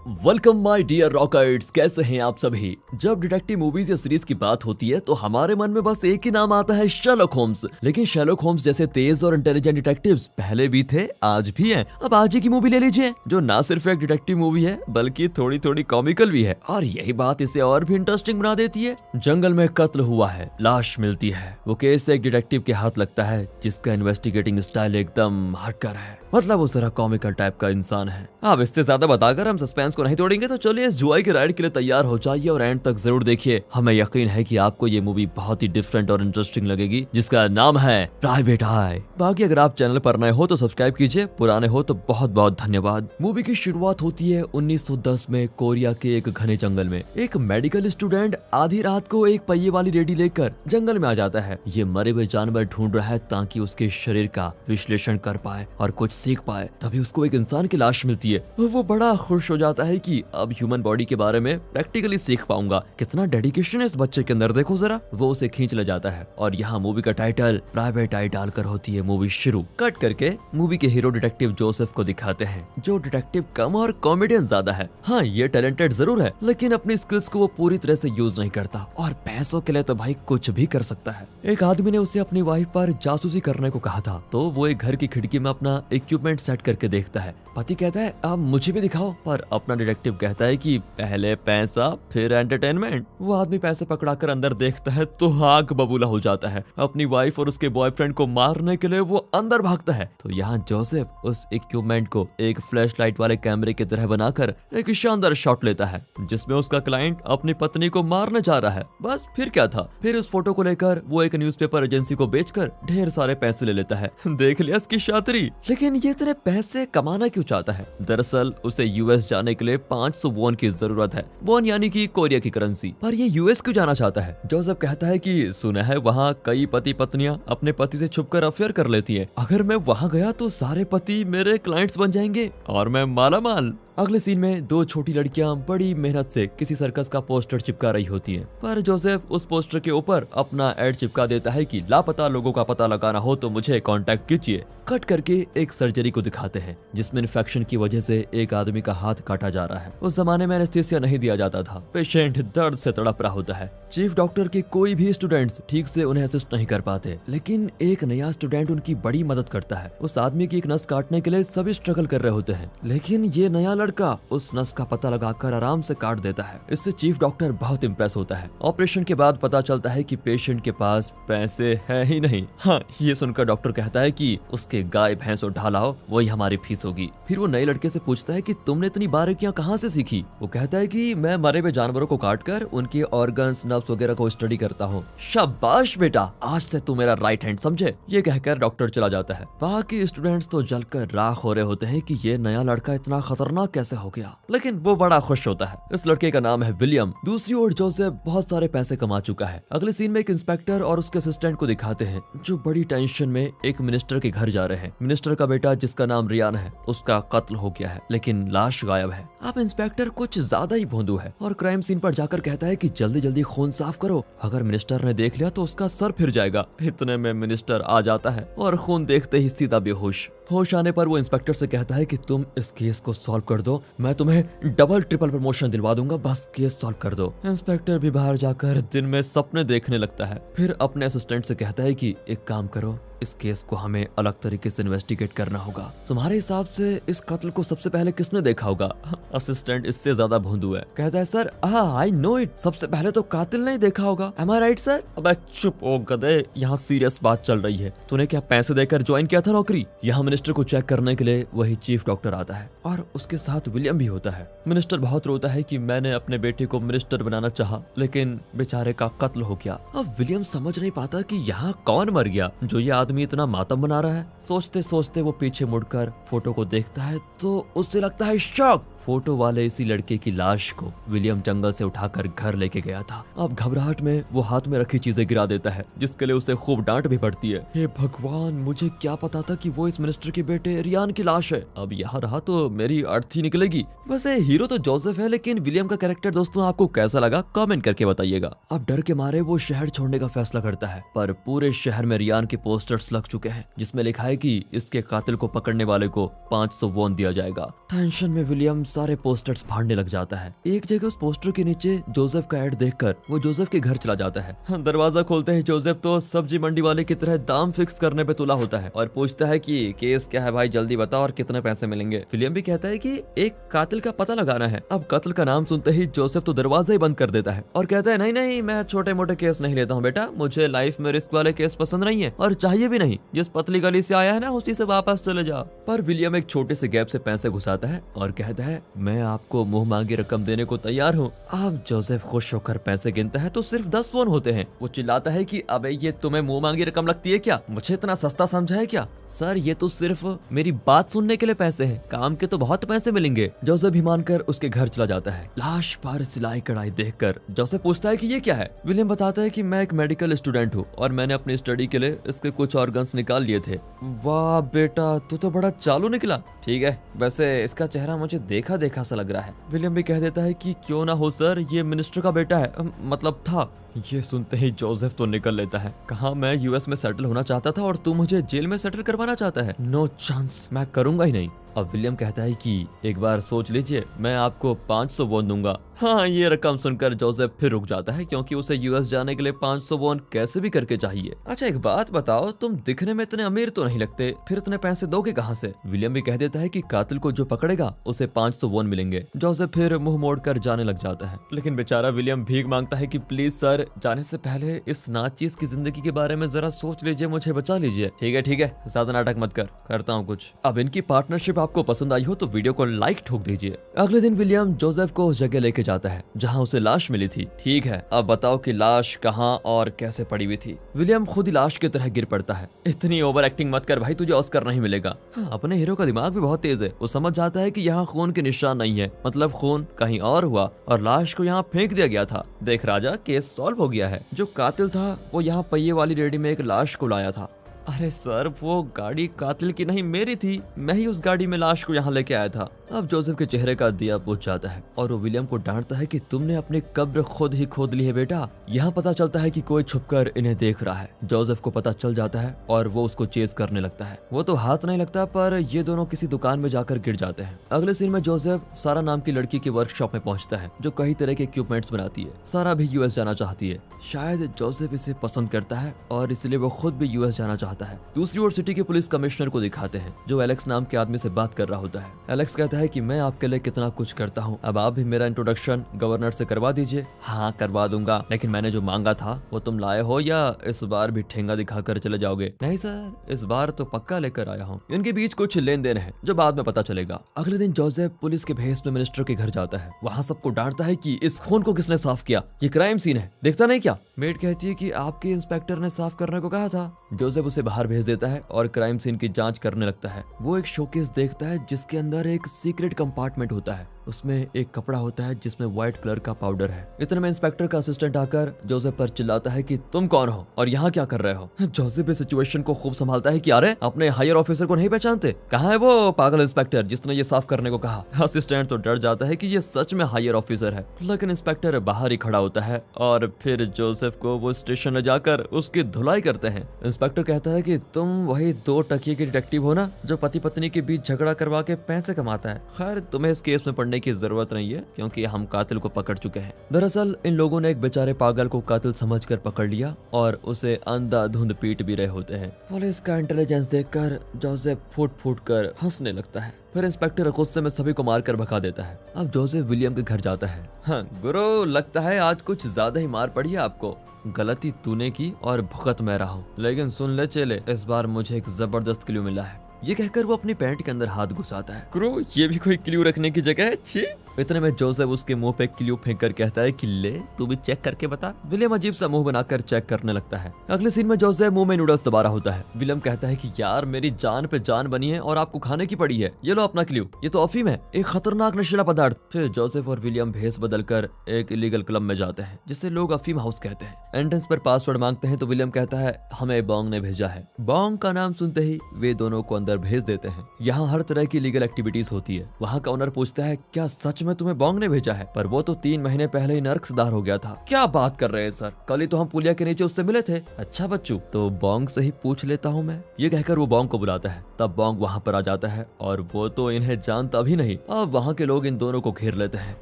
Welcome my dear rockets, कैसे हैं आप सभी। जब डिटेक्टिव मूवीज या सीरीज की बात होती है तो हमारे मन में बस एक ही नाम आता है, शर्लक होम्स। लेकिन शर्लक होम्स जैसे तेज और इंटेलिजेंट डिटेक्टिव्स पहले भी थे, आज भी हैं। अब आज ही की मूवी ले लीजिए, जो ना सिर्फ एक डिटेक्टिव मूवी है बल्कि थोड़ी थोड़ी कॉमिकल भी है, और यही बात इसे और भी इंटरेस्टिंग बना देती है। जंगल में कत्ल हुआ है, लाश मिलती है, वो केस एक डिटेक्टिव के हाथ लगता है जिसका इन्वेस्टिगेटिंग स्टाइल एकदम हटकर है, मतलब उस तरह कॉमिकल टाइप का इंसान है। अब इससे ज्यादा बताकर हम सस्पेंस को नहीं तोड़ेंगे, तो चलिए इस जुआई के राइड के लिए तैयार हो जाइए और एंड तक जरूर देखिए। हमें यकीन है कि आपको ये मूवी बहुत ही डिफरेंट और इंटरेस्टिंग लगेगी, जिसका नाम है प्राइवेट आई। बाकी अगर आप चैनल पर नए हो तो सब्सक्राइब कीजिए, पुराने हो तो बहुत बहुत धन्यवाद। मूवी की शुरुआत होती है 1910 में कोरिया के एक घने जंगल में। एक मेडिकल स्टूडेंट आधी रात को एक पहिए वाली रेडी लेकर जंगल में आ जाता है। ये मरे हुए जानवर ढूंढ रहा है ताकि उसके शरीर का विश्लेषण कर पाए और कुछ सीख पाए। तभी उसको एक इंसान की लाश मिलती है। वो बड़ा खुश हो जाता है कि अब ह्यूमन बॉडी के बारे में प्रैक्टिकली सीख पाऊंगा। कितना डेडिकेशन है इस बच्चे के अंदर, देखो जरा। वो उसे खींच ले जाता है और यहाँ मूवी का टाइटल प्राइवेट आई डालकर होती है मूवी शुरू। कट करके मूवी के हीरो डिटेक्टिव जोसेफ को दिखाते हैं, जो डिटेक्टिव कम और कॉमेडियन ज्यादा है। हाँ, ये टैलेंटेड जरूर है, लेकिन अपनी स्किल्स को वो पूरी तरह से यूज नहीं करता, और पैसों के लिए तो भाई कुछ भी कर सकता है। एक आदमी ने उसे अपनी वाइफ पर जासूसी करने को कहा था, तो वो एक घर की खिड़की में अपना इक्विपमेंट सेट करके देखता है। पति कहता है अब मुझे भी दिखाओ, पर अपना डिटेक्टिव कहता है कि पहले पैसा फिर एंटरटेनमेंट। वो आदमी पैसे पकड़ाकर अंदर देखता है तो आग बबूला हो जाता है। अपनी वाइफ और उसके बॉयफ्रेंड को मारने के लिए वो अंदर भागता है। तो यहाँ जोसेफ उस इक्विपमेंट को एक फ्लैश लाइट वाले कैमरे की तरह बनाकर एक शानदार शॉट लेता है, जिसमें उसका क्लाइंट अपनी पत्नी को मारने जा रहा है। बस फिर क्या था, फिर उस फोटो को लेकर वो एक न्यूज़पेपर एजेंसी को बेचकर ढेर सारे पैसे ले लेता है। देख लिया इसकी शातिरी। लेकिन ये तरह पैसे कमाना क्यों चाहता है? दरअसल उसे यूएस जाने के लिए 500 वॉन की जरूरत है। वॉन यानी कि कोरिया की करेंसी। पर ये यूएस क्यों जाना चाहता है? जोसेफ कहता है कि सुना है वहाँ कई पति पत्नियां अपने पति से छुपकर अफेयर कर लेती हैं। अगर मैं वहाँ गया तो सारे पति मेरे क्लाइंट्स बन जाएंगे और मैं माला माल। अगले सीन में दो छोटी लड़कियां बड़ी मेहनत से किसी सर्कस का पोस्टर चिपका रही होती हैं, पर जोसेफ उस पोस्टर के ऊपर अपना एड चिपका देता है कि लापता लोगों का पता लगाना हो तो मुझे कांटेक्ट कीजिए। कट करके एक सर्जरी को दिखाते हैं, जिसमें इन्फेक्शन की वजह से एक आदमी का हाथ काटा जा रहा है। उस जमाने में एनेस्थीसिया नहीं दिया जाता था। पेशेंट दर्द से तड़प रहा होता है। चीफ डॉक्टर के कोई भी स्टूडेंट्स ठीक से उन्हें असिस्ट नहीं कर पाते, लेकिन एक नया स्टूडेंट उनकी बड़ी मदद करता है। उस आदमी की एक नस काटने के लिए सभी स्ट्रगल कर रहे होते हैं, लेकिन ये नया लड़का उस नस का पता लगाकर आराम से काट देता है। इससे चीफ डॉक्टर बहुत इंप्रेस होता है। ऑपरेशन के बाद पता चलता है कि पेशेंट के पास पैसे है ही नहीं। हाँ, ये सुनकर डॉक्टर कहता है कि उसके गाय भैंस उठा लाओ, वही हमारी फीस होगी। फिर वो नए लड़के से पूछता है कि तुमने इतनी बारीकियां कहाँ से सीखी? वो कहता है कि मैं मरे हुए जानवरों को काटकर उनके ऑर्गन्स, नर्व्स वगैरह को स्टडी करता हूँ। शाबाश बेटा, आज से तू मेरा राइट हैंड समझे। ये कहकर डॉक्टर चला जाता है। बाकी स्टूडेंट्स तो जलकर राख हो रहे होते हैं कि ये नया लड़का इतना खतरनाक कैसे हो गया, लेकिन वो बड़ा खुश होता है। इस लड़के का नाम है विलियम। दूसरी ओर जोसेफ बहुत सारे पैसे कमा चुका है। अगले सीन में एक इंस्पेक्टर और उसके असिस्टेंट को दिखाते हैं, जो बड़ी टेंशन में एक मिनिस्टर के घर जा रहे हैं। मिनिस्टर का बेटा, जिसका नाम रियान है, उसका कत्ल हो गया है, लेकिन लाश गायब है। अब इंस्पेक्टर कुछ ज्यादा ही भोंदू है और क्राइम सीन पर जाकर कहता है कि जल्दी जल्दी खून साफ करो, अगर मिनिस्टर ने देख लिया तो उसका सर फिर जाएगा। इतने में मिनिस्टर आ जाता है और खून देखते ही सीधा बेहोश। होश आने पर वो इंस्पेक्टर से कहता है कि तुम इस केस को सॉल्व कर दो, मैं तुम्हें डबल ट्रिपल प्रमोशन दिलवा दूंगा, बस केस सॉल्व कर दो। इंस्पेक्टर भी बाहर जाकर दिन में सपने देखने लगता है। फिर अपने असिस्टेंट से कहता है कि एक काम करो, इस केस को हमें अलग तरीके से इन्वेस्टिगेट करना होगा। तुम्हारे हिसाब से इस कत्ल को सबसे पहले किसने देखा होगा? असिस्टेंट इससे ज्यादा भोंदू है। कहता है सर, आई नो इट, सबसे पहले तो कातिल ने ही देखा होगा। एम आई राइट सर? अबे चुप ओ गधे, यहाँ सीरियस बात चल रही है। तूने क्या पैसे देकर ज्वाइन किया था नौकरी? यहाँ मिनिस्टर को चेक करने के लिए वही चीफ डॉक्टर आता है और उसके साथ विलियम भी होता है। मिनिस्टर बहुत रोता है कि मैंने अपने बेटे को मिनिस्टर बनाना चाहा, लेकिन बेचारे का कत्ल हो गया। अब विलियम समझ नहीं पाता कि यहाँ कौन मर गया जो ये आदमी इतना मातम बना रहा है। सोचते सोचते वो पीछे मुड़कर फोटो को देखता है तो उससे लगता है शॉक। फोटो वाले इसी लड़के की लाश को विलियम जंगल से उठाकर घर लेके गया था। अब घबराहट में वो हाथ में रखी चीजें गिरा देता है, जिसके लिए उसे खूब डांट भी पड़ती है। हे भगवान, मुझे क्या पता था कि वो इस मिनिस्टर के बेटे रियान की लाश है। अब यहाँ रहा तो मेरी अर्थी निकलेगी। वैसे हीरो तो जोसेफ है, लेकिन विलियम का कैरेक्टर दोस्तों आपको कैसा लगा कमेंट करके बताइएगा। अब डर के मारे वो शहर छोड़ने का फैसला करता है, पर पूरे शहर में रियान के पोस्टर्स लग चुके हैं, जिसमें लिखा है कि इसके कातिल को पकड़ने वाले को 500 वॉन दिया जाएगा। टेंशन में विलियम सारे पोस्टर्स फाड़ने लग जाता है। एक जगह उस पोस्टर के नीचे जोसेफ का ऐड देखकर वो जोसेफ के घर चला जाता है। दरवाजा खोलते ही जोसेफ तो सब्जी मंडी वाले की तरह दाम फिक्स करने पे तुला होता है और पूछता है कि केस क्या है भाई, जल्दी बताओ और कितने पैसे मिलेंगे। विलियम भी कहता है कि एक कातिल का पता लगाना है। अब कत्ल का नाम सुनते ही जोसेफ तो दरवाजा ही बंद कर देता है और कहता है नहीं नहीं, मैं छोटे मोटे केस नहीं लेता हूँ बेटा, मुझे लाइफ में रिस्क वाले केस पसंद नहीं है और चाहिए भी नहीं। जिस पतली गली से आया है ना उसी से वापस चले जाओ। पर विलियम एक छोटे से गैप से पैसे घुसाता है और कहता है मैं आपको मुंह मांगी रकम देने को तैयार हूँ। अब जोसेफ खुश होकर पैसे गिनता है तो सिर्फ 10 वॉन होते हैं। वो चिल्लाता है कि अबे ये तुम्हें मुंह मांगी रकम लगती है क्या, मुझे इतना सस्ता समझा है क्या? सर ये तो सिर्फ मेरी बात सुनने के लिए पैसे हैं, काम के तो बहुत पैसे मिलेंगे। जोसेफ भी मानकर उसके घर चला जाता है। लाश पर सिलाई कढ़ाई देखकर जोसेफ पूछता है कि ये क्या है। विलियम बताता है कि मैं एक मेडिकल स्टूडेंट हूँ और मैंने अपनी स्टडी के लिए इसके कुछ ऑर्गन्स निकाल लिए थे। वाह बेटा, तू तो बड़ा चालू निकला। ठीक है, वैसे इसका चेहरा मुझे देखा देखा सा लग रहा है। विलियम भी कह देता है कि क्यों ना हो सर, ये मिनिस्टर का बेटा है, मतलब था। ये सुनते ही जोसेफ तो निकल लेता है। कहा मैं यूएस में सेटल होना चाहता था और तू मुझे जेल में सेटल करवाना चाहता है? नो चांस, मैं करूंगा ही नहीं। अब विलियम कहता है कि एक बार सोच लीजिए, मैं आपको 500 वॉन दूंगा। हाँ, ये रकम सुनकर जोसेफ फिर रुक जाता है क्योंकि उसे यूएस जाने के लिए 500 वॉन कैसे भी करके चाहिए। अच्छा एक बात बताओ, तुम दिखने में इतने अमीर तो नहीं लगते, फिर इतने पैसे दोगे कहाँ से? विलियम भी कह देता है कि कातिल को जो पकड़ेगा उसे 500 वॉन मिलेंगे। जोसेफ फिर मुंह मोड़कर जाने लग जाता है, लेकिन बेचारा विलियम भीख मांगता है कि प्लीज सर, जाने से पहले इस नाचीज की जिंदगी के बारे में जरा सोच लीजिए, मुझे बचा लीजिए। ठीक है, ज्यादा नाटक मत कर, करता हूँ कुछ। अब इनकी पार्टनरशिप आपको पसंद आई हो तो वीडियो को लाइक ठोक दीजिए। अगले दिन विलियम जोसेफ को उस जगह लेके जाता है जहां उसे लाश मिली थी। ठीक है, अब बताओ कि लाश कहां और कैसे पड़ी हुई थी। विलियम खुद ही लाश की तरह गिर पड़ता है। इतनी ओवर एक्टिंग मत कर भाई, तुझे ऑस्कर नहीं मिलेगा। हाँ, अपने हीरो का दिमाग भी बहुत तेज है। वो समझ जाता है कि यहाँ खून के निशान नहीं है, मतलब खून कहीं और हुआ और लाश को यहाँ फेंक दिया गया था। देख राजा, केस सॉल्व हो गया है। जो कातिल था वो यहाँ पहिए वाली रेडी में एक लाश को लाया था। अरे सर, वो गाड़ी कातिल की नहीं मेरी थी, मैं ही उस गाड़ी में लाश को यहाँ लेके आया था। अब जोसेफ के चेहरे का दिया बुझ जाता है और वो विलियम को डांटता है कि तुमने अपनी कब्र खुद ही खोद ली है बेटा। यहाँ पता चलता है कि कोई छुपकर इन्हें देख रहा है। जोसेफ को पता चल जाता है और वो उसको चेस करने लगता है। वो तो हाथ नहीं लगता, पर ये दोनों किसी दुकान में जाकर गिर जाते हैं। अगले सीन में जोसेफ सारा नाम की लड़की की वर्कशॉप में पहुंचता है जो कई तरह के इक्विपमेंट्स बनाती है। सारा भी यूएस जाना चाहती है। शायद जोसेफ इसे पसंद करता है और इसलिए वो खुद भी यूएस जाना चाहता है। दूसरी ओर सिटी के पुलिस कमिश्नर को दिखाते हैं जो एलेक्स नाम के आदमी से बात कर रहा होता है। एलेक्स कहता है कि मैं आपके लिए कितना कुछ करता हूँ, अब आप भी मेरा इंट्रोडक्शन गवर्नर से करवा दीजिए। हाँ करवा दूंगा, लेकिन मैंने जो मांगा था वो तुम लाए हो या इस बार भी ठेंगा दिखाकर चले जाओगे? नहीं सर, इस बार तो पक्का लेकर आया हूँ। इनके बीच कुछ लेन देन है जो बाद में पता चलेगा। अगले दिन जोसेफ पुलिस के भेस में मिनिस्टर के घर जाता है। वहाँ सबको डांटता है कि इस खून को किसने साफ किया, ये क्राइम सीन है, देखता नहीं क्या? मेड कहती है कि आपके इंस्पेक्टर ने साफ करने को कहा था। जोसेफ उसे बाहर भेज देता है और क्राइम सीन की जांच करने लगता है। वो एक शोकेस देखता है जिसके अंदर एक सीक्रेट कंपार्टमेंट होता है। उसमें एक कपड़ा होता है जिसमें व्हाइट कलर का पाउडर है। इतने में इंस्पेक्टर का असिस्टेंट आकर जोसेफ पर चिल्लाता है कि तुम कौन हो और यहाँ क्या कर रहे हो? जोसेफ इस सिचुएशन को खूब संभालता है कि अरे अपने हायर ऑफिसर को नहीं पहचानते? कहाँ है वो पागल इंस्पेक्टर जिसने ये साफ करने को कहा? असिस्टेंट तो डर जाता है कि ये सच में हायर ऑफिसर है, लेकिन इंस्पेक्टर बाहर ही खड़ा होता है और फिर जोसेफ को वो स्टेशन ले जाकर उसकी धुलाई करते हैं। इंस्पेक्टर कहता है कि तुम वही 2 टकिए के डिटेक्टिव हो ना जो पति पत्नी के बीच झगड़ा करवा के पैसे कमाता है। खैर तुम्हें इस केस में पढ़ने की जरूरत नहीं है क्योंकि हम कातिल को पकड़ चुके हैं। दरअसल इन लोगों ने एक बेचारे पागल को कातिल समझकर पकड़ लिया और उसे अंधाधुंध पीट भी रहे होते हैं। पुलिस का इंटेलिजेंस देखकर जोसेफ फूट फूट कर हंसने लगता है। फिर इंस्पेक्टर गुस्से में सभी को मारकर भगा देता है। अब जोसेफ विलियम के घर जाता है। हाँ गुरु, लगता है आज कुछ ज्यादा ही मार पड़ी है आपको। गलती तूने की और भुगत मैं रहा हूँ, लेकिन सुन ले चेले, इस बार मुझे एक जबरदस्त क्लू मिला है। ये कहकर वो अपनी पैंट के अंदर हाथ घुसाता है। क्रू, ये भी कोई क्लू रखने की जगह है? छी। इतने में जोसेफ उसके मुंह पे क्लू फेंक कर कहता है कि ले तू भी चेक करके बता। विलियम अजीब सा मुंह बनाकर चेक करने लगता है। अगले सीन में जोसेफ मुंह में नूडल्स दबा रहा होता है। विलियम कहता है कि यार मेरी जान पे जान बनी है और आपको खाने की पड़ी है, ये लो अपना क्लू। ये तो अफीम है, एक खतरनाक नशीला पदार्थ। फिर जोसेफ और विलियम भेस बदलकर एक इलीगल क्लब में जाते हैं जिसे लोग अफीम हाउस कहते हैं। एंट्रेंस पर पासवर्ड मांगते हैं तो विलियम कहता है हमें बॉन्ग ने भेजा है। बॉन्ग का नाम सुनते ही वे दोनों को अंदर भेज देते हैं। यहाँ हर तरह की लीगल एक्टिविटीज होती है। वहाँ का ओनर पूछता है क्या सच सच में तुम्हें बॉन्ग ने भेजा है, पर वो तो 3 महीने पहले ही नर्कसदार हो गया था। क्या बात कर रहे हैं सर, कल ही तो हम पुलिया के नीचे उससे मिले थे। अच्छा बच्चू, तो बॉन्ग से ही पूछ लेता हूँ मैं। ये कहकर वो बॉन्ग को बुलाता है। तब बॉन्ग वहाँ पर आ जाता है और वो तो इन्हें जानता भी नहीं। अब वहाँ के लोग इन दोनों को घेर लेते हैं।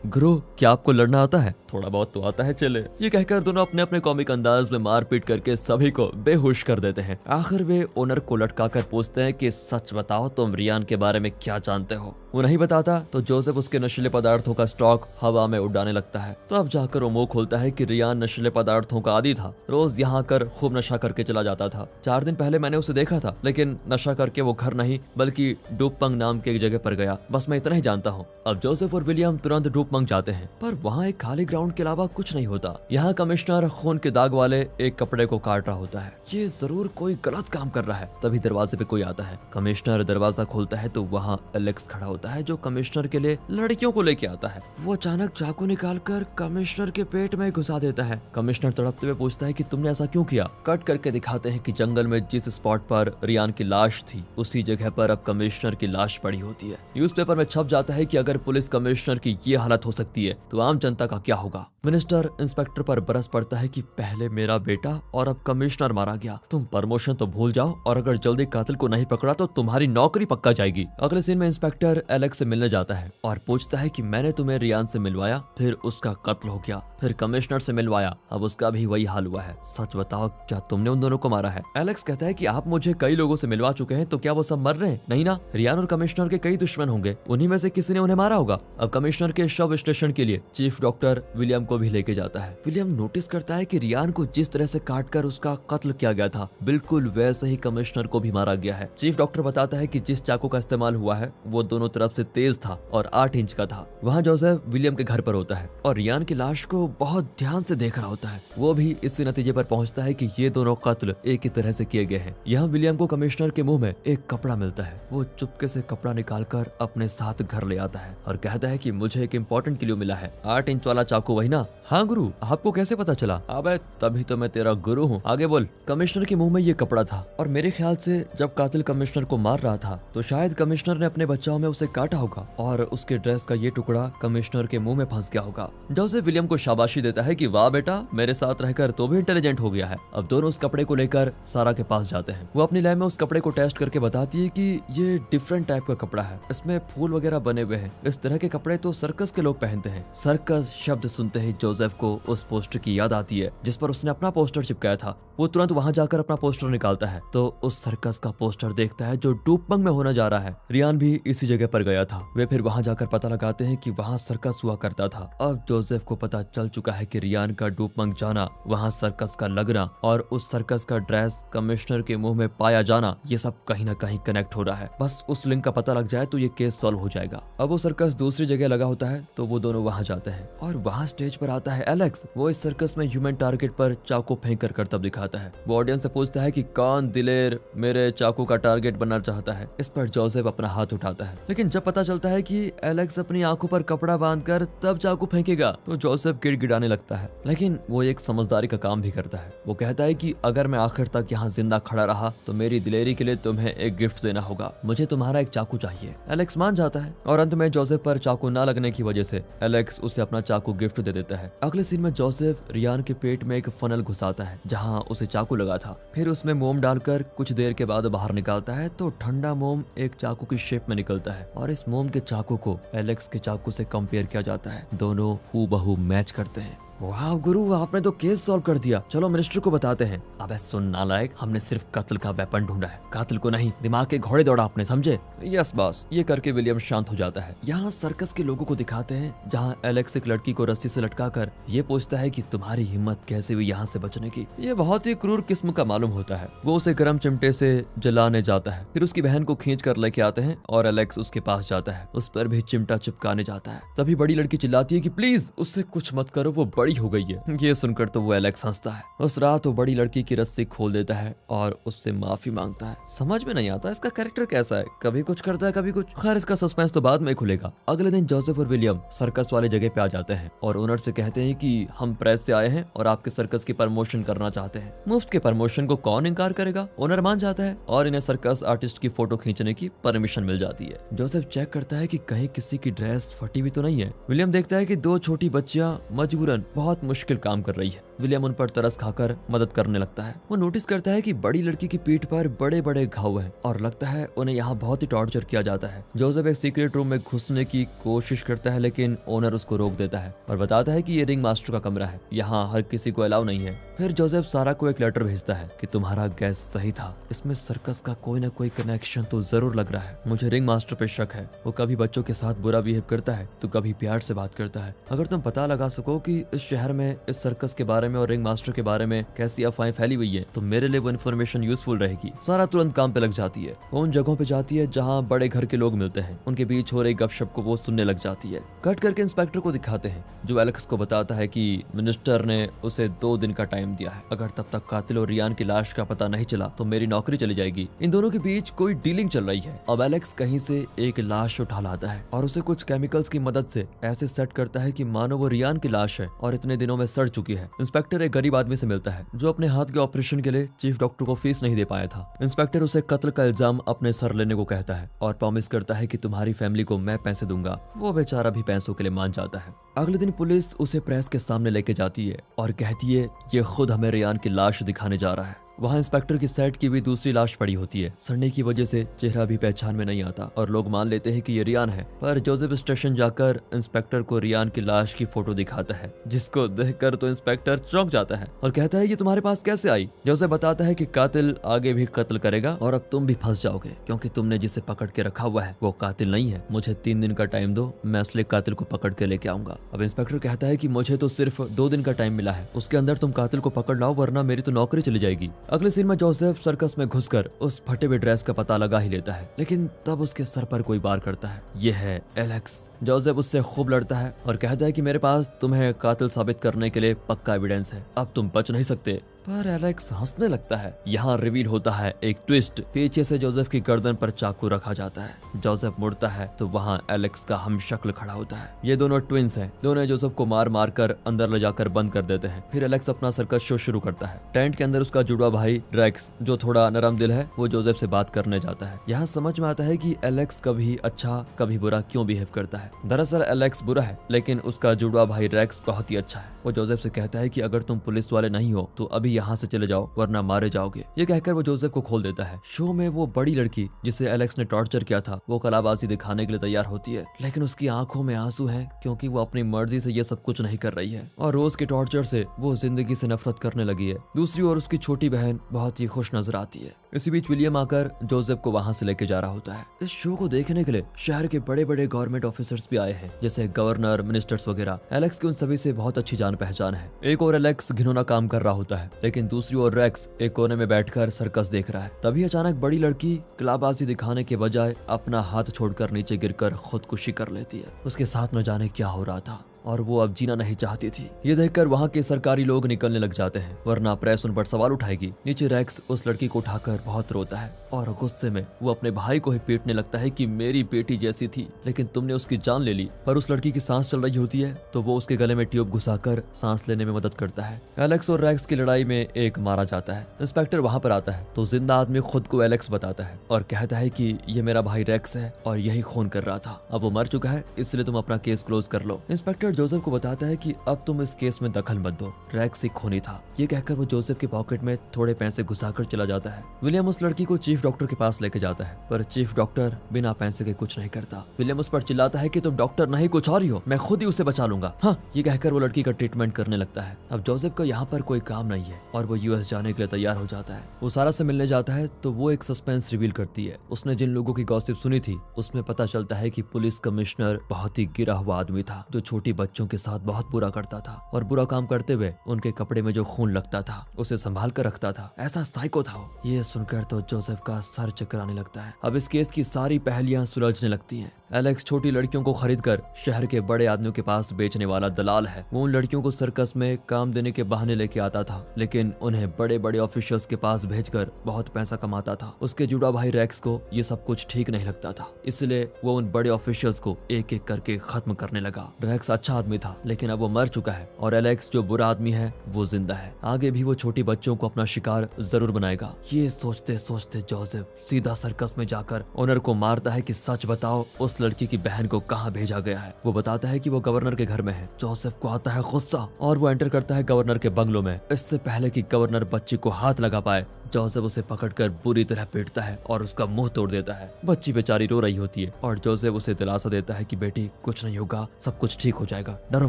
गुरु, क्या आपको लड़ना आता है? थोड़ा बहुत तो आता है चले। ये कहकर दोनों अपने अपने कॉमिक अंदाज में मारपीट करके सभी को बेहोश कर देते हैं। आखिर वे ओनर को लटकाकर पूछते हैं कि सच बताओ, तुम रियान के बारे में क्या जानते हो? वो नहीं बताता तो जोसेफ उसके नशीले पदार्थों का स्टॉक हवा में उड़ाने लगता है। तो अब जाकर वो मुंह खोलता है कि रियान नशीले पदार्थों का आदी था, रोज यहाँ कर खूब नशा करके चला जाता था। 4 दिन पहले मैंने उसे देखा था, लेकिन नशा करके वो घर नहीं बल्कि डूपमंग नाम की एक जगह पर गया। बस मैं इतना ही जानता हूँ। अब जोसेफ और विलियम तुरंत डूपमंग जाते हैं, पर वहाँ एक खाली ग्राउंड के अलावा कुछ नहीं होता। यहाँ कमिश्नर खून के दाग वाले एक कपड़े को काट रहा होता है। ये जरूर कोई गलत काम कर रहा है। तभी दरवाजे पे कोई आता है। कमिश्नर दरवाजा खोलता है तो वहाँ एलेक्स खड़ा होता है, जो कमिश्नर के लिए लड़कियों को लेके आता है। वो अचानक चाकू निकालकर कमिश्नर के पेट में घुसा देता है। कमिश्नर तड़पते हुए पूछता है कि तुमने ऐसा क्यों किया? कट करके दिखाते हैं कि जंगल में जिस स्पॉट पर रियान की लाश थी, उसी जगह पर अब कमिश्नर की लाश पड़ी होती है। न्यूज़पेपर में छप जाता है कि अगर पुलिस कमिश्नर की ये हालत हो सकती है तो आम जनता का क्या होगा। मिनिस्टर इंस्पेक्टर पर बरस पड़ता है कि पहले मेरा बेटा और अब कमिश्नर मारा गया। तुम प्रमोशन तो भूल जाओ, और अगर जल्दी कातिल को नहीं पकड़ा तो तुम्हारी नौकरी पक्का जाएगी। अगले सीन में इंस्पेक्टर एलेक्स से मिलने जाता है और पूछता है कि मैंने तुम्हें रियान से मिलवाया, फिर उसका कत्ल हो गया, फिर कमिश्नर से मिलवाया, अब उसका भी वही हाल हुआ है। सच बताओ, क्या तुमने उन दोनों को मारा है? एलेक्स कहता है कि आप मुझे कई लोगों से मिलवा चुके हैं, तो क्या वो सब मर रहे हैं? नहीं ना, रियान और कमिश्नर के कई दुश्मन होंगे, उन्हीं में से किसी ने उन्हें मारा होगा। अब कमिश्नर के शव स्टेशन के लिए चीफ डॉक्टर विलियम को भी लेके जाता है। विलियम नोटिस करता है कि रियान को जिस तरह से काटकर उसका कत्ल किया गया था, बिल्कुल वैसे ही कमिश्नर को भी मारा गया है। चीफ डॉक्टर बताता है कि जिस चाकू का इस्तेमाल हुआ है वो दोनों तरफ से तेज था और 8 इंच का था। वहाँ जोसेफ विलियम के घर पर होता है और रियान की लाश को बहुत ध्यान से देख रहा होता है। वो भी इसी नतीजे पर पहुंचता है कि ये दोनों कत्ल एक ही तरह से किए गए हैं। यहाँ विलियम को कमिश्नर के मुंह में एक कपड़ा मिलता है। वो चुपके से कपड़ा निकालकर अपने साथ घर ले आता है और कहता है कि मुझे एक इम्पोर्टेंट क्लू मिला है। 8 इंच वाला चाकू वही ना? हाँ गुरु, आपको कैसे पता चला? अबे तभी तो मैं तेरा गुरु हूँ, आगे बोल। कमिश्नर के मुंह में ये कपड़ा था और मेरे ख्याल से जब कातिल कमिश्नर को मार रहा था तो शायद कमिश्नर ने अपने बचाव में उसे काटा होगा और उसके ड्रेस का ये टुकड़ा कमिश्नर के मुंह में फंस गया होगा। जोसेफ विलियम को शाबाशी देता है कि वाह बेटा, मेरे साथ रहकर तो भी इंटेलिजेंट हो गया है। अब दोनों उस कपड़े को लेकर सारा के पास जाते हैं। वो अपनी लैब में उस कपड़े को टेस्ट करके बताती है कि ये डिफरेंट टाइप का कपड़ा है, इसमें फूल वगैरह बने हुए हैं। इस तरह के कपड़े तो सर्कस के लोग पहनते हैं। सर्कस शब्द सुनते ही जोसेफ को उस पोस्टर की याद आती है जिस पर उसने अपना पोस्टर चिपकाया था। वो तुरंत वहां जाकर अपना पोस्टर निकालता है तो उस सर्कस का पोस्टर देखता है जो डूपमंग में होने जा रहा है। रियान भी इसी जगह पर गया था। वे फिर वहां जाकर पता लगाते हैं कि वहां सर्कस हुआ करता था। अब जोसेफ को पता चल चुका है कि रियान का डूपमंग जाना, वहां सर्कस का लगना और उस सर्कस का ड्रेस कमिश्नर के मुंह में पाया जाना, ये सब कहीं ना कहीं कनेक्ट हो रहा है। बस उस लिंक का पता लग जाए तो ये केस सॉल्व हो जाएगा। अब वो सर्कस दूसरी जगह लगा होता है तो वो दोनों वहां जाते हैं और वहां स्टेज पर आता है एलेक्स। वो इस सर्कस में ह्यूमन टारगेट पर चाकू फेंक कर करतब दिखाता है। वो ऑडियंस से पूछता है कि कौन दिलेर मेरे चाकू का टारगेट बनना चाहता है। इस पर जोसेफ अपना हाथ उठाता है, लेकिन जब पता चलता है कि एलेक्स अपनी आंखों पर कपड़ा बांधकर तब चाकू फेंकेगा तो जोसेफ गिड़गिड़ाने लगता है। लेकिन वो एक समझदारी का काम भी करता है। वो कहता है कि अगर मैं आखिर तक यहाँ जिंदा खड़ा रहा तो मेरी दिलेरी के लिए तुम्हें एक गिफ्ट देना होगा। मुझे तुम्हारा एक चाकू चाहिए। एलेक्स मान जाता है और अंत में जोसेफ पर चाकू ना लगने की वजह से एलेक्स उसे अपना चाकू गिफ्ट दे देता है। अगले सीन में जोसेफ रियान के पेट में एक फनल घुसाता है जहाँ उसे चाकू लगा था। फिर उसमें मोम डालकर कुछ देर के बाद बाहर निकालता है तो ठंडा मोम एक चाकू की शेप में निकलता है और इस मोम के चाकू को एलेक्स के चाकू से कंपेयर किया जाता है। दोनों हूबहू मैच करते हैं। वाह गुरु, आपने तो केस सॉल्व कर दिया। चलो मिनिस्टर को बताते हैं। अबे सुन नालायक, हमने सिर्फ कत्ल का वेपन ढूंढा है, कातिल को नहीं। दिमाग के घोड़े दौड़ा आपने, समझे? Yes boss. ये करके विलियम शांत हो जाता है। यहाँ सर्कस के लोगों को दिखाते हैं जहाँ एलेक्स एक लड़की को रस्सी से लटकाकर ये पूछता है कि तुम्हारी हिम्मत कैसे हुई यहाँ से बचने की। ये बहुत ही क्रूर किस्म का मालूम होता है। वो उसे गर्म चिमटे से जलाने जाता है, फिर उसकी बहन को खींच कर लेके आते हैं और एलेक्स उसके पास जाता है। उस पर भी चिमटा चिपकाने जाता है। तभी बड़ी लड़की चिल्लाती है कि प्लीज उससे कुछ मत करो, वो बड़ी बड़ी हो गई है। ये सुनकर तो वो एलेक्स हंसता है। उस रात वो बड़ी लड़की की रस्सी खोल देता है और उससे माफी मांगता है। समझ में नहीं आता इसका कैरेक्टर कैसा है, कभी कुछ करता है कभी कुछ। खैर इसका सस्पेंस तो बाद में खुलेगा। अगले दिन जोसेफ और विलियम सर्कस वाले जगह पे आ जाते हैं और ओनर से कहते हैं कि हम प्रेस से आए हैं और आपके सर्कस की प्रमोशन करना चाहते हैं। मुफ्त के प्रमोशन को कौन इनकार करेगा। ओनर मान जाता है और इन्हें सर्कस आर्टिस्ट की फोटो खींचने की परमिशन मिल जाती है। जोसेफ चेक करता है कि कहीं किसी की ड्रेस फटी भी तो नहीं है। विलियम देखता है कि दो छोटी बच्चियां मजबूरन बहुत मुश्किल काम कर रही है। विलियम उन पर तरस खाकर मदद करने लगता है। वो नोटिस करता है कि बड़ी लड़की की पीठ पर बड़े बड़े घाव हैं और लगता है उन्हें यहाँ बहुत ही टॉर्चर किया जाता है। जोसेफ एक सीक्रेट रूम में घुसने की कोशिश करता है लेकिन ओनर उसको रोक देता है और बताता है कि ये रिंग मास्टर का कमरा है, यहाँ हर किसी को अलाउ नहीं है। फिर जोसेफ सारा को एक लेटर भेजता है कि तुम्हारा गैस सही था, इसमें सर्कस का कोई ना कोई कनेक्शन तो जरूर लग रहा है। मुझे रिंग मास्टर पे शक है। वो कभी बच्चों के साथ बुरा बिहेव करता है तो कभी प्यार से बात करता है। अगर तुम पता लगा सको कि इस शहर में इस सर्कस के बारे में और रिंग मास्टर के बारे में कैसी अफवाहें फैली हुई है तो मेरे लिए वो इन्फॉर्मेशन यूजफुल रहेगी। सारा तुरंत काम पे लग जाती है। वो उन जगहों पे जाती है जहाँ बड़े घर के लोग मिलते हैं। उनके बीच हो रही गपशप को वो सुनने लग जाती है। कट करके इंस्पेक्टर को दिखाते हैं जो एलेक्स को बताता है कि मिनिस्टर ने उसे 2 दिन का टाइम दिया है। अगर तब तक कातिल और रियान की लाश का पता नहीं चला तो मेरी नौकरी चली जाएगी। इन दोनों के बीच कोई डीलिंग चल रही है। अब एलेक्स कहीं से एक लाश उठा लाता है और उसे कुछ केमिकल्स की मदद से ऐसे सेट करता है कि मानो वो रियान की लाश है और इतने दिनों में सड़ चुकी है। इंस्पेक्टर एक गरीब आदमी से मिलता है जो अपने हाथ के ऑपरेशन के लिए चीफ डॉक्टर को फीस नहीं दे पाया था। इंस्पेक्टर उसे कत्ल का इल्जाम अपने सर लेने को कहता है और प्रॉमिस करता है कि तुम्हारी फैमिली को मैं पैसे दूंगा। वो बेचारा भी पैसों के लिए मान जाता है। अगले दिन पुलिस उसे प्रेस के सामने लेके जाती है और कहती है ये खुद हमें रियान की लाश दिखाने जा रहा है। वहाँ इंस्पेक्टर की सेट की भी दूसरी लाश पड़ी होती है। सड़ने की वजह से चेहरा भी पहचान में नहीं आता और लोग मान लेते हैं कि ये रियान है। पर जोसेफ स्टेशन जाकर इंस्पेक्टर को रियान की लाश की फोटो दिखाता है जिसको देखकर तो इंस्पेक्टर चौंक जाता है और कहता है ये तुम्हारे पास कैसे आई। जोसेफ बताता है कि कातिल आगे भी कत्ल करेगा और अब तुम भी फंस जाओगे क्योंकि तुमने जिसे पकड़ के रखा हुआ है वो कातिल नहीं है। मुझे 3 दिन का टाइम दो, मैं असली कातिल को पकड़ के लेके आऊंगा। अब इंस्पेक्टर कहता है कि मुझे तो सिर्फ 2 दिन का टाइम मिला है, उसके अंदर तुम कातिल को पकड़ लाओ वरना मेरी तो नौकरी चली जाएगी। अगले सीन में जोसेफ सर्कस में घुसकर उस फटे हुए ड्रेस का पता लगा ही लेता है लेकिन तब उसके सर पर कोई वार करता है। यह है एलेक्स। जोसेफ उससे खूब लड़ता है और कहता है कि मेरे पास तुम्हें कातिल साबित करने के लिए पक्का एविडेंस है, अब तुम बच नहीं सकते। पर एलेक्स हंसने लगता है। यहाँ रिवील होता है एक ट्विस्ट। पीछे से जोसेफ की गर्दन पर चाकू रखा जाता है। जोसेफ मुड़ता है तो वहाँ एलेक्स का हमशक्ल खड़ा होता है। ये दोनों ट्विंस हैं। दोनों जोसेफ को मार मार कर अंदर ले जाकर बंद कर देते हैं। फिर एलेक्स अपना सर्कस शो शुरू करता है। टेंट के अंदर उसका जुड़वा भाई रेक्स जो थोड़ा नरम दिल है वो जोसेफ से बात करने जाता है। यहाँ समझ में आता है कि एलेक्स कभी अच्छा कभी बुरा क्यों बिहेव करता है। दरअसल एलेक्स बुरा है लेकिन उसका जुड़वा भाई रेक्स बहुत ही अच्छा है। वो जोसेफ से कहता है कि अगर तुम पुलिस वाले नहीं हो तो अभी यहाँ से चले जाओ वरना मारे जाओगे। ये कहकर वो जोसेफ को खोल देता है। शो में वो बड़ी लड़की जिसे एलेक्स ने टॉर्चर किया था वो कलाबाजी दिखाने के लिए तैयार होती है लेकिन उसकी आंखों में आंसू हैं क्योंकि वो अपनी मर्जी से ये सब कुछ नहीं कर रही है और रोज के टॉर्चर से वो जिंदगी से नफरत करने लगी है। दूसरी ओर उसकी छोटी बहन बहुत ही खुश नजर आती है। इसी बीच विलियम आकर जोसेफ को वहाँ से लेके जा रहा होता है। इस शो को देखने के लिए शहर के बड़े बड़े गवर्नमेंट ऑफिसर्स भी आए हैं जैसे गवर्नर, मिनिस्टर्स वगैरह। एलेक्स की उन सभी से बहुत अच्छी जान पहचान है। एक और एलेक्स घिनौना काम कर रहा होता है लेकिन दूसरी ओर रेक्स एक कोने में बैठकर सर्कस देख रहा है। तभी अचानक बड़ी लड़की कलाबाजी दिखाने के बजाय अपना हाथ छोड़कर नीचे गिरकर खुदकुशी कर लेती है। उसके साथ न जाने क्या हो रहा था और वो अब जीना नहीं चाहती थी। ये देखकर वहाँ के सरकारी लोग निकलने लग जाते हैं वरना प्रेस उन पर सवाल उठाएगी। नीचे रेक्स उस लड़की को उठाकर बहुत रोता है और गुस्से में वो अपने भाई को ही पीटने लगता है कि मेरी बेटी जैसी थी लेकिन तुमने उसकी जान ले ली। पर उस लड़की की सांस चल रही होती है तो वो उसके गले में ट्यूब घुसाकर सांस लेने में मदद करता है। एलेक्स और रेक्स की लड़ाई में एक मारा जाता है। इंस्पेक्टर वहाँ पर आता है तो जिंदा आदमी खुद को एलेक्स बताता है और कहता है कि ये मेरा भाई रेक्स है और यही खून कर रहा था। अब वो मर चुका है इसलिए तुम अपना केस क्लोज कर लो। इंस्पेक्टर जोसेफ को बताता है कि अब तुम इस केस में दखल मत दो, रेक्स एक खूनी था। ये कहकर वो जोसेफ के पॉकेट में थोड़े पैसे घुसाकर चला जाता है। विलियम उस लड़की को चीफ डॉक्टर के पास लेके जाता है पर चीफ डॉक्टर बिना पैसे के कुछ नहीं करता। विलियम उस पर चिल्लाता है कि तुम डॉक्टर नहीं कुछ और ही हो, मैं खुद ही उसे बचा लूंगा। हाँ, ये कहकर वो लड़की का ट्रीटमेंट करने लगता है। अब जोसेफ को यहाँ पर कोई काम नहीं है और वो यूएस जाने के लिए तैयार हो जाता है। वो सारा से मिलने जाता है तो वो एक सस्पेंस रिवील करती है। उसने जिन लोगों की गॉसिप सुनी थी उसमें पता चलता है कि पुलिस कमिश्नर बहुत ही गिरा हुआ आदमी था जो छोटी बच्चों के साथ बहुत बुरा करता था और बुरा काम करते हुए उनके कपड़े में जो खून लगता था उसे संभाल कर रखता था। ऐसा साइको था वो। ये सुनकर तो जोसेफ का सर चकराने लगता है। अब इस केस की सारी पहेलियां सुलझने लगती हैं। एलेक्स छोटी लड़कियों को खरीदकर शहर के बड़े आदमियों के पास बेचने वाला दलाल है। वो उन लड़कियों को सर्कस में काम देने के बहाने लेके आता था, लेकिन उन्हें बड़े बड़े ऑफिशियल्स के पास भेजकर बहुत पैसा कमाता था। उसके जुड़ा भाई रैक्स को ये सब कुछ ठीक नहीं लगता था, इसलिए वो उन बड़े ऑफिशियल्स को एक एक करके खत्म करने लगा। रैक्स अच्छा आदमी था, लेकिन अब वो मर चुका है और एलेक्स जो बुरा आदमी है वो जिंदा है। आगे भी वो छोटी बच्चों को अपना शिकार जरूर बनाएगा। ये सोचते सोचते जोसेफ सीधा सर्कस में जाकर ओनर को मारता है कि सच बताओ उस लड़की की बहन को कहाँ भेजा गया है। वो बताता है कि वो गवर्नर के घर में है। जोसेफ को आता है गुस्सा और वो एंटर करता है गवर्नर के बंगलों में। इससे पहले कि गवर्नर बच्ची को हाथ लगा पाए, जोसेफ उसे पकड़कर बुरी तरह पीटता है और उसका मुंह तोड़ देता है। बच्ची बेचारी रो रही होती है और जोसेफ उसे दिलासा देता है कि बेटी कुछ नहीं होगा, सब कुछ ठीक हो जाएगा, डरो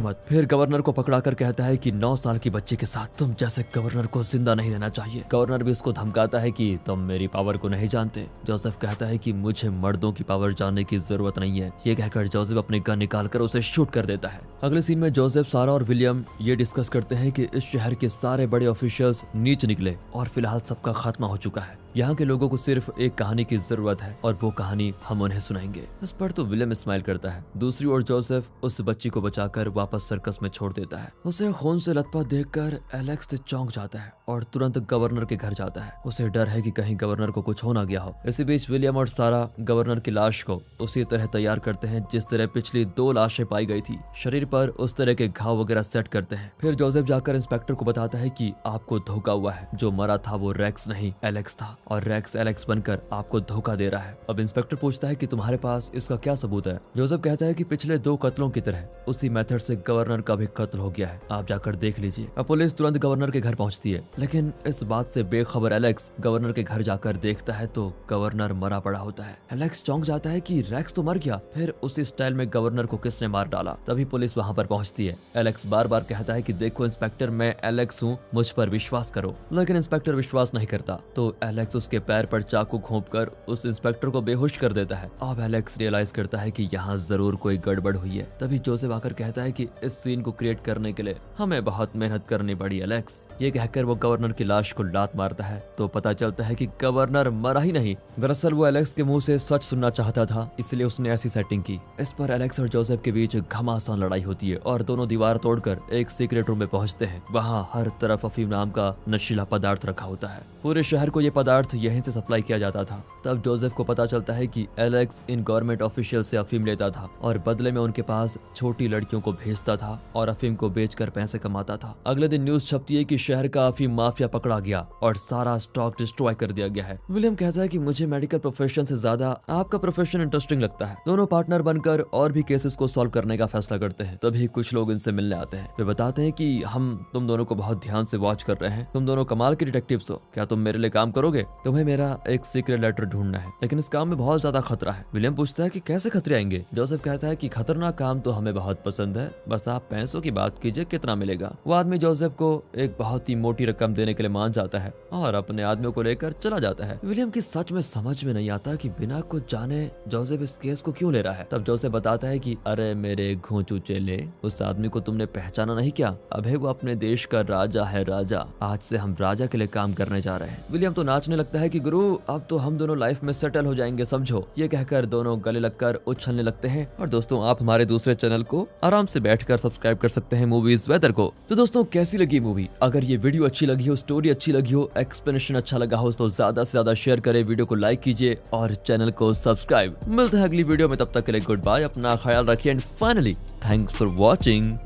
मत। फिर गवर्नर को पकड़ाकर कहता है कि 9 साल की बच्ची के साथ तुम जैसे गवर्नर को जिंदा नहीं रहना चाहिए। गवर्नर भी उसको धमकाता है कि तुम मेरी पावर को नहीं जानते। जोसेफ कहता है कि मुझे मर्दों की पावर जानने की जरूरत नहीं है। ये कहकर जोसेफ अपने गन निकालकर उसे शूट कर देता है। अगले सीन में जोसेफ, सारा और विलियम ये डिस्कस करते हैं कि इस शहर के सारे बड़े ऑफिशियल्स नीच निकले और फिलहाल सबका खात्मा हो चुका है। यहाँ के लोगों को सिर्फ एक कहानी की जरूरत है और वो कहानी हम उन्हें सुनाएंगे। इस पर तो विलियम स्माइल करता है। दूसरी ओर जोसेफ उस बच्ची को बचाकर वापस सर्कस में छोड़ देता है। उसे खून से लथपथ देखकर एलेक्स चौंक जाता है और तुरंत गवर्नर के घर जाता है। उसे डर है कि कहीं गवर्नर को कुछ हो ना गया हो। इसी बीच विलियम और सारा गवर्नर की लाश को उसी तरह तैयार करते हैं जिस तरह पिछली 2 लाशें पाई गई थी। शरीर पर उस तरह के घाव वगैरह सेट करते हैं। फिर जोसेफ जाकर इंस्पेक्टर को बताता है कि आपको धोखा हुआ है, जो मरा था वो रैक्स नहीं एलेक्स था और रैक्स एलेक्स बनकर आपको धोखा दे रहा है। अब इंस्पेक्टर पूछता है कि तुम्हारे पास इसका क्या सबूत है। जोसेफ कहता है कि पिछले 2 कत्लों की तरह उसी मेथड से गवर्नर का भी कत्ल हो गया है, आप जाकर देख लीजिए। अब पुलिस तुरंत गवर्नर के घर पहुंचती है, लेकिन इस बात से बेखबर एलेक्स गवर्नर के घर जाकर देखता है तो गवर्नर मरा पड़ा होता है। एलेक्स चौंक जाता है कि रैक्स तो मर गया, फिर उसी स्टाइल में गवर्नर को किसने मार डाला। तभी पुलिस वहां पर पहुंचती है। एलेक्स बार बार कहता है कि देखो इंस्पेक्टर, मैं एलेक्स हूँ, मुझ पर विश्वास करो। लेकिन इंस्पेक्टर विश्वास नहीं करता, तो एलेक्स उसके पैर पर चाकू घोंपकर उस इंस्पेक्टर को बेहोश कर देता है। अब एलेक्स रियलाइज करता है कि यहाँ जरूर कोई गड़बड़ हुई है। तभी जोसेफ आकर कहता है कि इस सीन को क्रिएट करने के लिए हमें बहुत मेहनत करनी पड़ी एलेक्स। ये कहकर वो गवर्नर की लाश को लात मारता है तो पता चलता है कि गवर्नर मरा ही नहीं। दरअसल वो एलेक्स के मुंह से सच सुनना चाहता था, इसलिए उसने ऐसी सेटिंग की। इस पर एलेक्स और जोसेफ के बीच घमासान लड़ाई होती है और दोनों दीवार तोड़कर एक सीक्रेट रूम में पहुंचते हैं। वहाँ हर तरफ अफीम नाम का नशीला पदार्थ रखा होता है। पूरे शहर को ये पदार्थ यहीं से सप्लाई किया जाता था। तब जोसेफ को पता चलता है कि एलेक्स इन गवर्नमेंट ऑफिशियल से अफीम लेता था और बदले में उनके पास छोटी लड़कियों को भेजता था और अफीम को बेचकर पैसे कमाता था। अगले दिन न्यूज छपती है कि शहर का अफीम माफिया पकड़ा गया और सारा स्टॉक डिस्ट्रॉय कर दिया गया है। विलियम कहता है कि मुझे मेडिकल प्रोफेशन से ज्यादा आपका प्रोफेशन इंटरेस्टिंग लगता है। दोनों पार्टनर बनकर और भी केसेस को सॉल्व करने का फैसला करते हैं। तभी कुछ लोग इनसे मिलने आते हैं। वे बताते हैं कि हम तुम दोनों को बहुत ध्यान से वॉच कर रहे हैं, तुम दोनों कमाल के डिटेक्टिव्स हो, क्या तुम मेरे लिए काम करोगे? तुम्हें मेरा एक सीक्रेट लेटर ढूंढना है, लेकिन इस काम में बहुत ज्यादा खतरा है। विलियम पूछता है कि कैसे खतरे आएंगे? जोसेफ कहता है कि खतरनाक काम तो हमें बहुत पसंद है, बस आप पैसों की बात कीजिए, कितना मिलेगा? वो आदमी जोसेफ को एक बहुत ही मोटी रकम देने के लिए मान जाता है और अपने आदमियों को लेकर चला जाता है। विलियम की सच में समझ में नहीं आता कि बिना कुछ जाने जोसेफ इस केस को क्यों ले रहा है। तब जोसेफ बताता है कि अरे मेरे घोंचू चेले, उस आदमी को तुमने पहचाना नहीं क्या? अबे वो अपने देश का राजा है, राजा। आज से हम राजा के लिए काम करने जा रहे हैं। विलियम तो नाचने लगता है कि गुरु अब तो हम दोनों लाइफ में सेटल हो जाएंगे, समझो। ये कहकर दोनों गले लगकर उछलने लगते हैं। और दोस्तों, आप हमारे दूसरे चैनल को आराम से बैठकर सब्सक्राइब कर सकते हैं, मूवीज वेदर को। तो दोस्तों, कैसी लगी मूवी? अगर ये वीडियो अच्छी लगी हो, स्टोरी अच्छी लगी हो, एक्सप्लेनेशन अच्छा लगा हो तो ज्यादा से ज्यादा शेयर करें, वीडियो को लाइक कीजिए और चैनल को सब्सक्राइब। मिलते हैं अगली वीडियो में, तब तक के लिए गुड बाय, अपना ख्याल रखिए and finally thanks for watching.